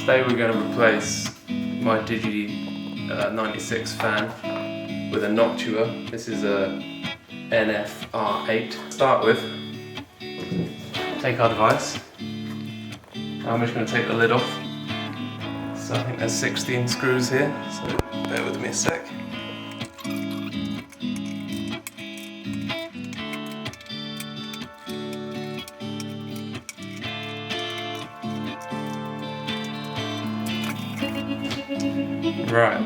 Today we're going to replace my Digi96 fan with a Noctua. This is a NF-R8. To start with, take our device. I'm just going to take the lid off. So I think there's 16 screws here, so bear with me a sec. Right.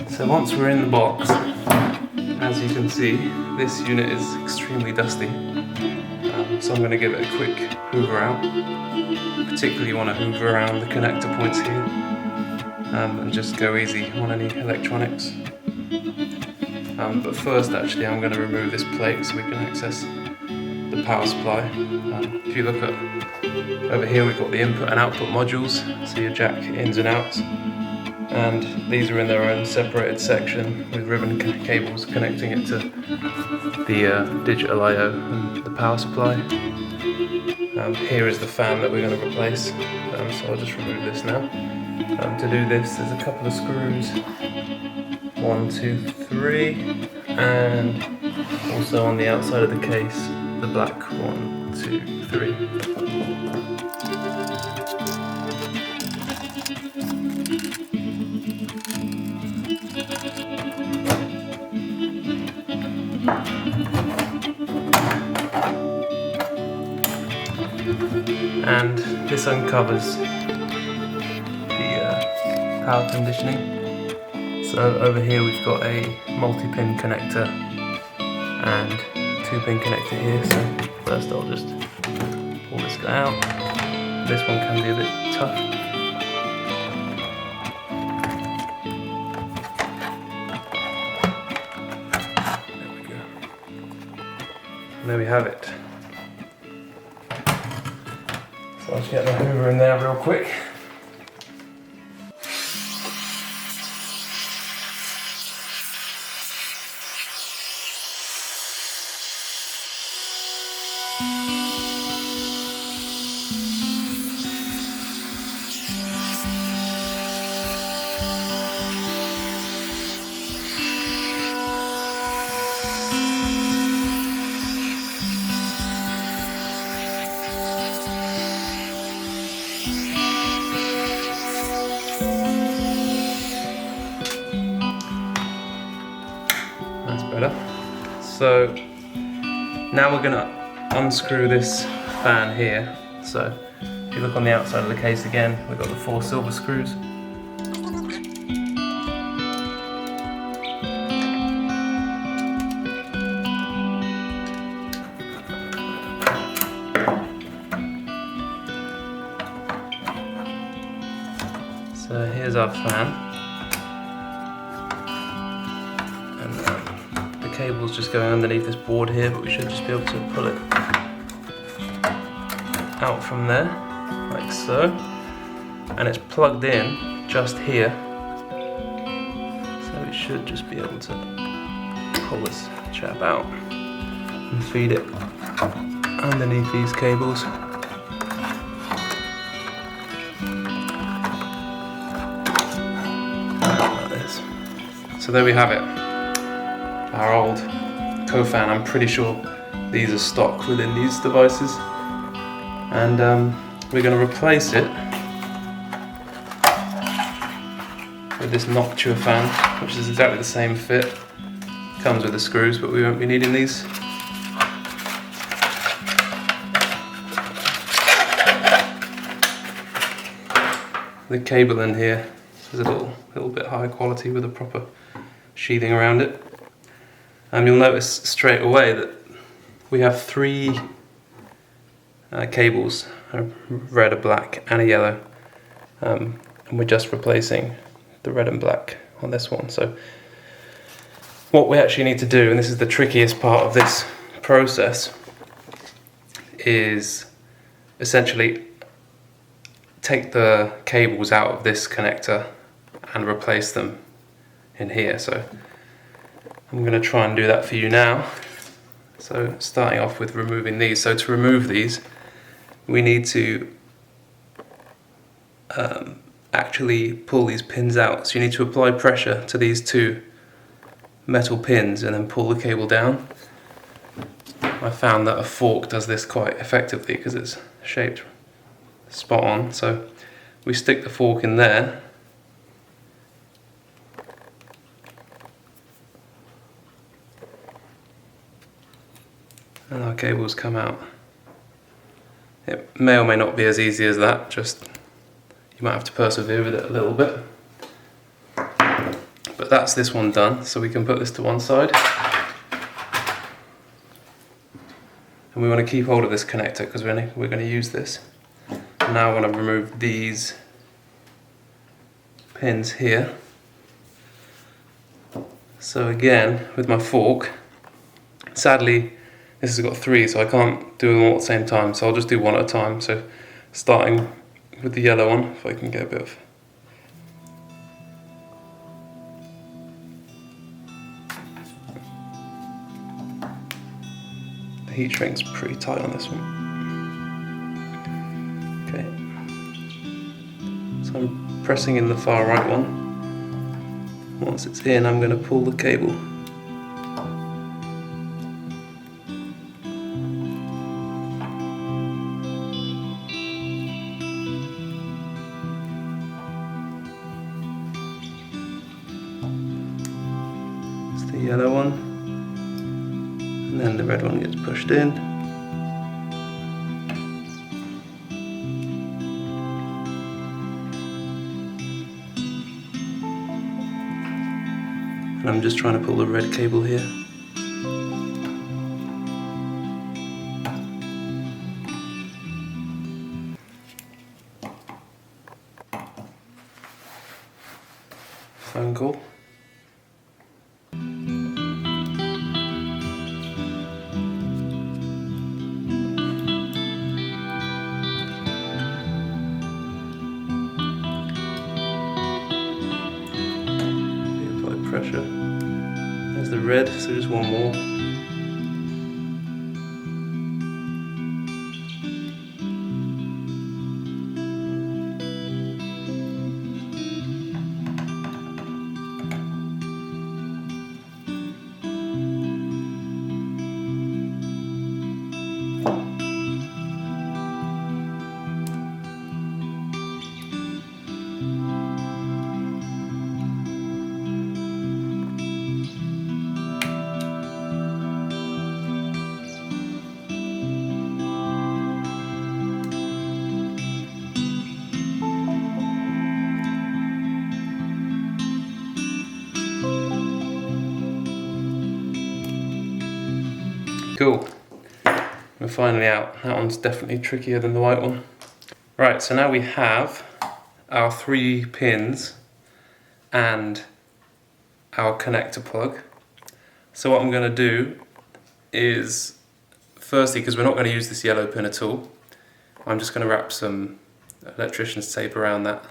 So once we're in the box, as you can see, this unit is extremely dusty. So I'm going to give it a quick hoover out. Particularly you want to hoover around the connector points here and just go easy on any electronics. But first actually I'm going to remove this plate so we can access the power supply. If you look at over here, we've got the input and output modules, so your jack ins and outs, and these are in their own separated section with ribbon cables connecting it to the digital I/O and the power supply. Here is the fan that we're going to replace, so I'll just remove this now. To do this, there's a couple of screws, 1, 2, 3, and also on the outside of the case, the black 1, 2, 3. And this uncovers the power conditioning. So over here we've got a multi-pin connector and 2-pin connector here. So first I'll just pull this guy out. This one can be a bit tough. There we go. And there we have it. So I'll just get my hoover in there real quick. That's better. So now we're going to unscrew this fan here. So if you look on the outside of the case again, we've got the 4 silver screws. So here's our fan. The cable's just going underneath this board here, but we should just be able to pull it out from there, like so. And it's plugged in just here, so we should just be able to pull this chap out and feed it underneath these cables. Like this. So there we have it. Our old co-fan. I'm pretty sure these are stock within these devices, and we're going to replace it with this Noctua fan, which is exactly the same fit. Comes with the screws, but we won't be needing these. The cable in here is a little bit higher quality with a proper sheathing around it. You'll notice straight away that we have 3 cables, a red, a black and a yellow, and we're just replacing the red and black on this one. So what we actually need to do, and this is the trickiest part of this process, is essentially take the cables out of this connector and replace them in here. So I'm going to try and do that for you now. So starting off with removing these. So to remove these, we need to actually pull these pins out. So you need to apply pressure to these two metal pins and then pull the cable down. I found that a fork does this quite effectively because it's shaped spot on. So we stick the fork in there, and our cables come out. It may or may not be as easy as that, just you might have to persevere with it a little bit. But that's this one done, so we can put this to one side. And we want to keep hold of this connector because we're going to use this. Now I want to remove these pins here. So again, with my fork, sadly this has got 3, so I can't do them all at the same time, so I'll just do one at a time. So starting with the yellow one, if I can get a bit of the heat shrink's pretty tight on this one. Okay, so I'm pressing in the far right one. Once it's in, I'm going to pull the cable. It's the yellow one, and then the red one gets pushed in. And I'm just trying to pull the red cable here. Phone call. Apply pressure. There's the red, so just one more. Cool, we're finally out. That one's definitely trickier than the white one. Right, so now we have our 3 pins and our connector plug. So what I'm going to do is, firstly, because we're not going to use this yellow pin at all, I'm just going to wrap some electrician's tape around that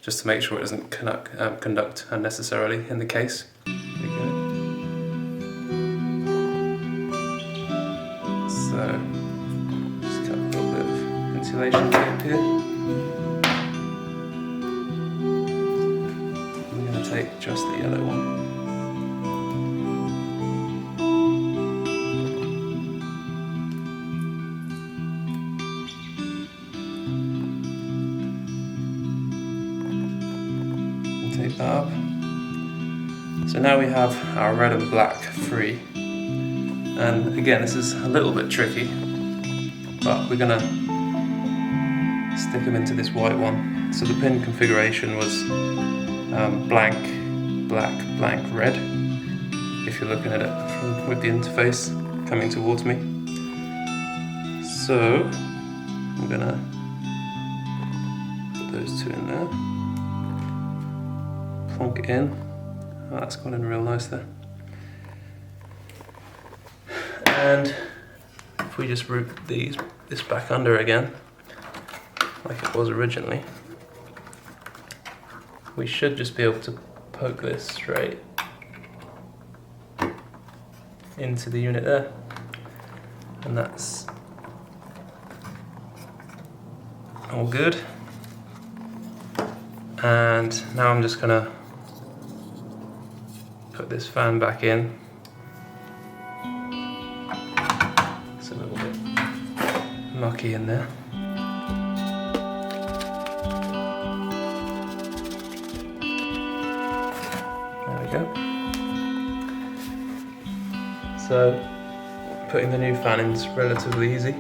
just to make sure it doesn't conduct unnecessarily in the case. There we go. So, just cut a little bit of insulation tape here. I'm going to take just the yellow one. And take that up. So now we have our red and black free. And again, this is a little bit tricky, but we're going to stick them into this white one. So the pin configuration was blank, black, blank, red, if you're looking at it with the interface coming towards me. So I'm going to put those 2 in there, plonk it in. Oh, that's gone in real nice there. And if we just route this back under again, like it was originally, we should just be able to poke this straight into the unit there. And that's All good. And now I'm just gonna put this fan back in. It's a little bit mucky in there. There we go. So putting the new fan in is relatively easy.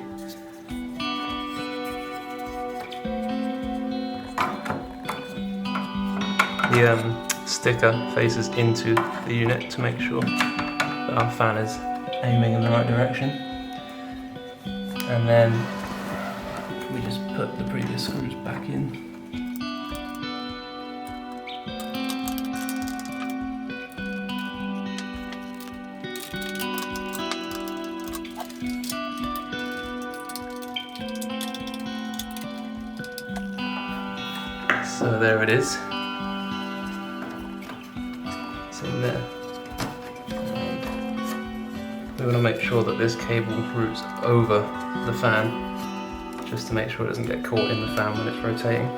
The sticker faces into the unit to make sure that our fan is aiming in the right direction. And then we just put the previous screws back in. So there it is. It's in there. We want to make sure that this cable routes over the fan, just to make sure it doesn't get caught in the fan when it's rotating.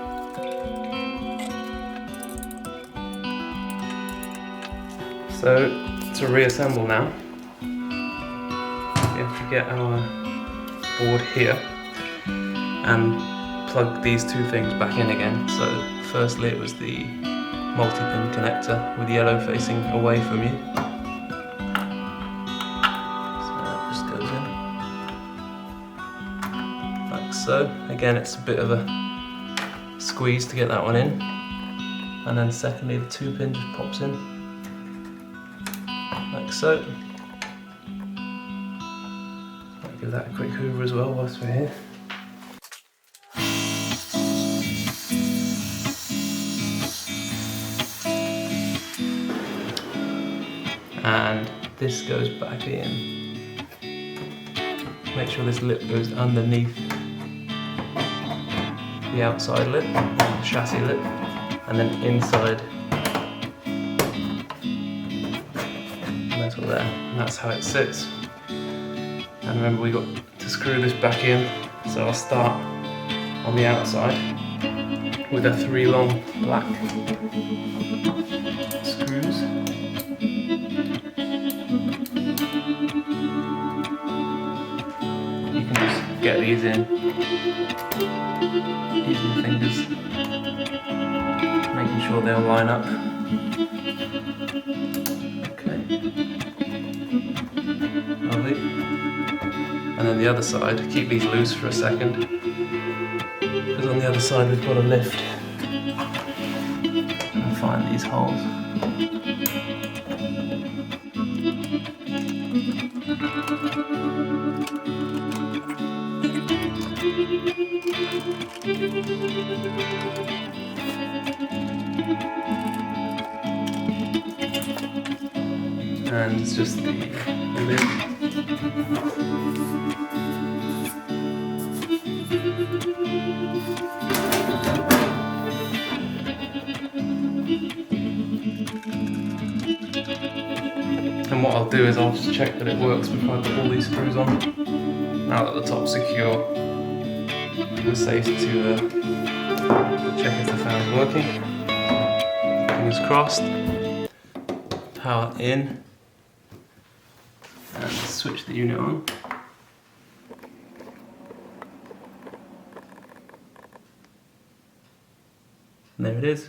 So to reassemble now, we have to get our board here and plug these two things back in again. So firstly it was the multi-pin connector with yellow facing away from you. So that just goes in like so. Again, it's a bit of a squeeze to get that one in. And then secondly, the 2-pin just pops in like so. I'll give that a quick hoover as well whilst we're here. And this goes back in. Make sure this lip goes underneath the outside lip, the chassis lip, and then inside metal there. And that's how it sits. And remember, we got to screw this back in, so I'll start on the outside with a 3 long black screws. You can just get these in using your fingers, making sure they'll line up. Okay, lovely. And then the other side, keep these loose for a second, because on the other side we've got to lift and find these holes. And it's just the lid. And what I'll do is I'll just check that it works before I put all these screws on. Now that the top's secure, we're safe to check if the fan's working. Fingers crossed. Power in. And switch the unit on. And there it is.